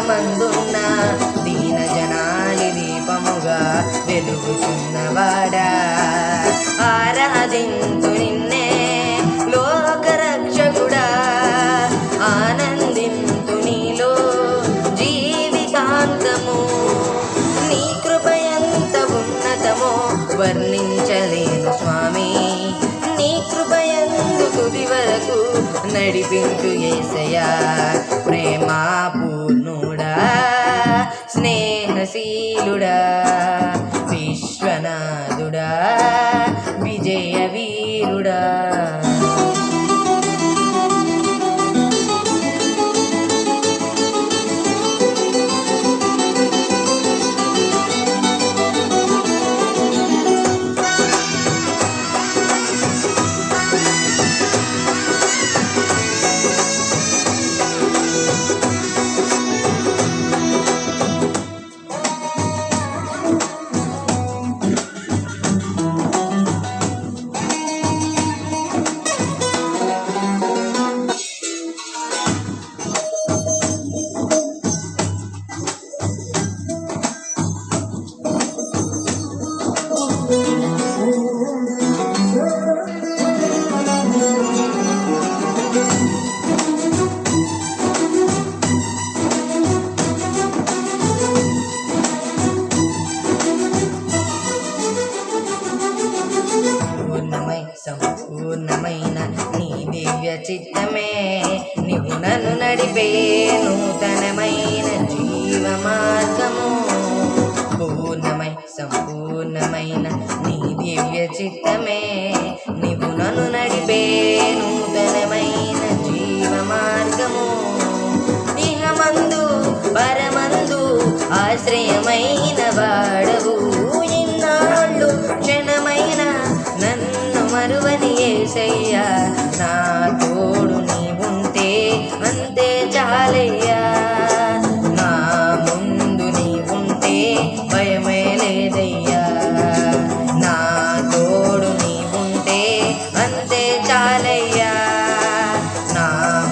సర్వలోకమందున్న దీన జనాలి దీపముగా వెలుగుచున్నవాడా ఆరాధింతు నిన్నే లోకరక్షకుడా ఆనందింతు నీలో జీవితాంతము నీ కృప ఎంత ఉన్నతమో వర్ణించలేను స్వామి నీ కృప ఎందు తుది వరకు నడిపించు యేసయ్యా ప్రేమా పూర్ణుడా స్నేహశీలుడా విశ్వనాథుడా విజయ వీరుడా సంపూర్ణమైన నీ దివ్య చిత్తమే నీవు నన్ను నడిపే నూతనమైన జీవ మార్గము పూర్ణమై సంపూర్ణమైన నీ దివ్య చిత్తమే నీవు నన్ను నడిపే నూతనమైన జీవ మార్గము ఇహమందు పరమందు ఆశ్రయమైన వాడవు ఇన్నాళ్ళు క్షణమైన నన్ను మరువని యేసయ్యా నా తోడు నీవుంటే అంతే చాలయ్యా నా ముందు నీవుంటే భయమే లేదయ్యా నా తోడు నీవుంటే అంతే చాలయ్యా నా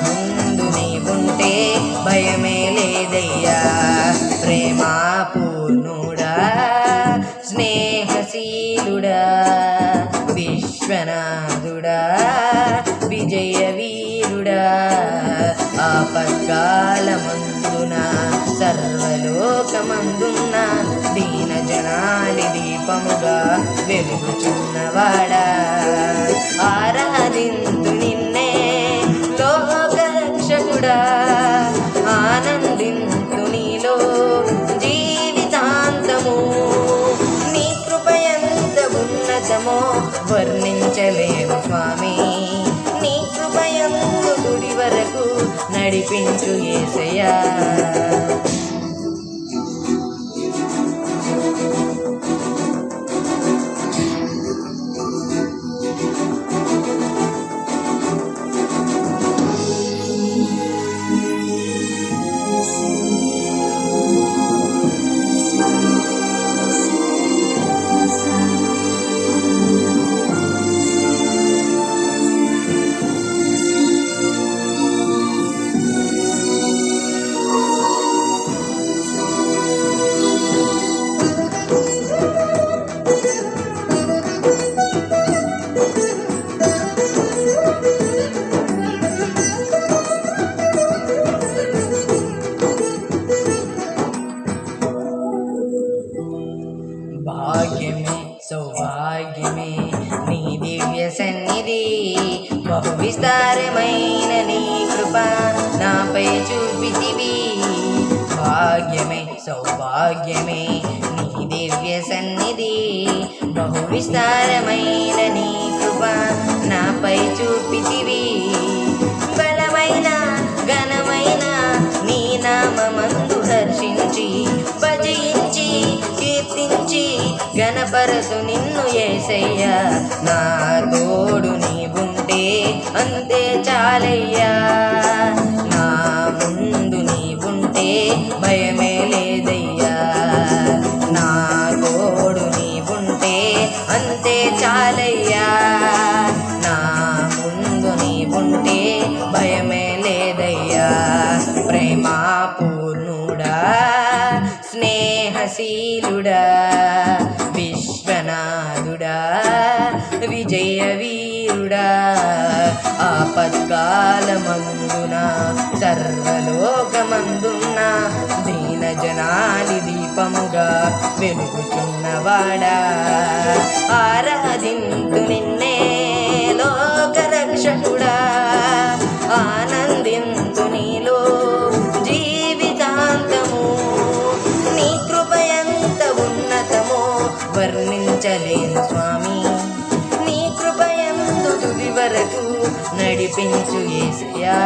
ముందు నీవుంటే భయమే లేదయ్యా ప్రేమా పూర్ణుడా స్నేహశీలుడా విశ్వనాథుడా విజయ వీరుడా ఆపత్కాలమందున సర్వలోకమందున్న దీన జనాలి దీపముగా వెలుగుచున్నవాడా ఆరాధింతు నిన్నే లోకరక్షకుడా ఆనందింతు నీలో జీవితాంతము నీ కృప ఎంత ఉన్నతమో వర్ణించలేను స్వామి నీ కృప ఎందు గుడి వరకు నడిపించు యేసయ్యా భాగ్యమే సౌభాగ్యమే నీ దివ్య సన్నిధి బహు విస్తారమైన నీ కృప నాపై చూపితివి భాగ్యమే సౌభాగ్యమే నీ దివ్య సన్నిధి బహు విస్తారమైన నీ కృప నాపై చూపితివి బలమైన ఘనమైన నీ నామమందు హర్షించి భజించి కీర్తించి గణపరతు నిన్ను యేసయ్యా నా తోడు నీవుంటే అంతే చాలయ్యా నా ముందు నీవుంటే భయమే లేదయ్యా నా తోడు నీవుంటే అంతే చాలయ్యా నా ముందు నీవుంటే భయమే లేదయ్యా ప్రేమా పూర్ణుడా స్నేహశీలుడా విశ్వనాథుడా విజయ వీరుడా ఆపత్కాలమందున సర్వలోకమందున్న దీన జనాలి దీపముగా వెలుగుచున్నవాడా ఆరాధింతు నిన్నే లోకరక్షకుడా ఆనందింతు నీలో జీవితాంతము నీ కృపయంత ఉన్నతమో వర్ణించలేను స్వామి నీ కృపయందు తుది వరకు నడిపించు యేసయ్యా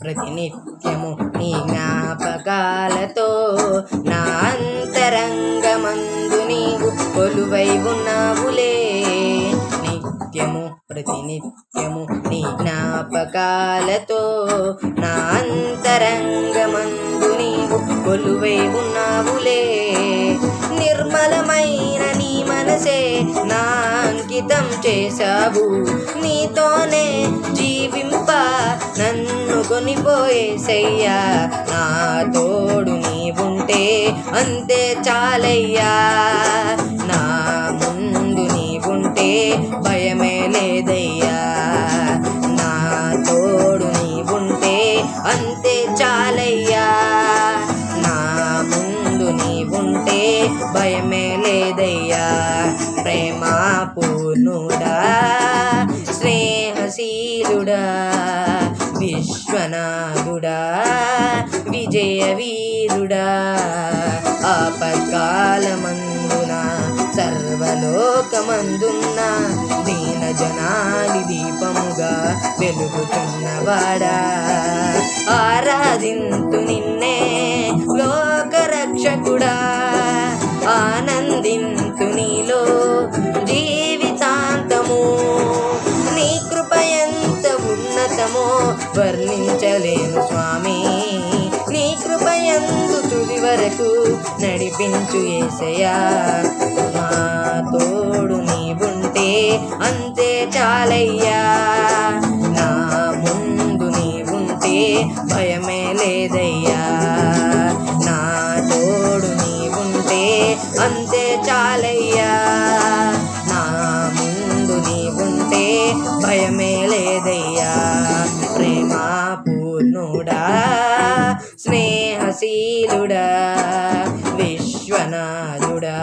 ప్రతినిత్యము నీ జ్ఞాపకాలతో నా అంతరంగమందు నీవు కొలువై ఉన్నావులే నిత్యము ప్రతినిత్యము నీ జ్ఞాపకాలతో నా అంతరంగమందు నీవు కొలువై ఉన్నావులే నిర్మలమైన నీ మనసే నా అంకితం చేశావు నీతోనే జీవింప నన్ను కొనిపోయేసయ్యా నా తోడు నీవుంటే అంతే చాలయ్యా నా ముందు నీవుంటే భయమే లేదయ్యా నా తోడు నీవుంటే అంతే చాలయ్యా నా ముందు నీవుంటే భయమే లేదయ్యా ప్రేమ పూర్ణుడా స్నేహశీలుడా విశ్వనాథుడా విజయ వీరుడా ఆపత్కాలమందున సర్వలోకమందున్న దీన జనాలి దీపముగా వెలుగుచున్నవాడా ఆరాధింతు నిన్నే లోకరక్షకుడా ఆనందింతు నీలో జీవితాంతము నీ కృపయంత ఉన్నతమో వర్ణించలేను స్వామి నీ కృపయందు తుది వరకు నడిపించు యేసయ్యా నా తోడు నీవుంటే అంతే చాలయ్యా నా ముందు నీవుంటే భయమే లేదయ్యా నా తోడు నీవుంటే అంతే చాలయ్యా నా ముందు నీవుంటే భయమే లేదయ్యా ప్రేమ పూర్ణుడా స్నేహశీలుడా విశ్వనాథుడా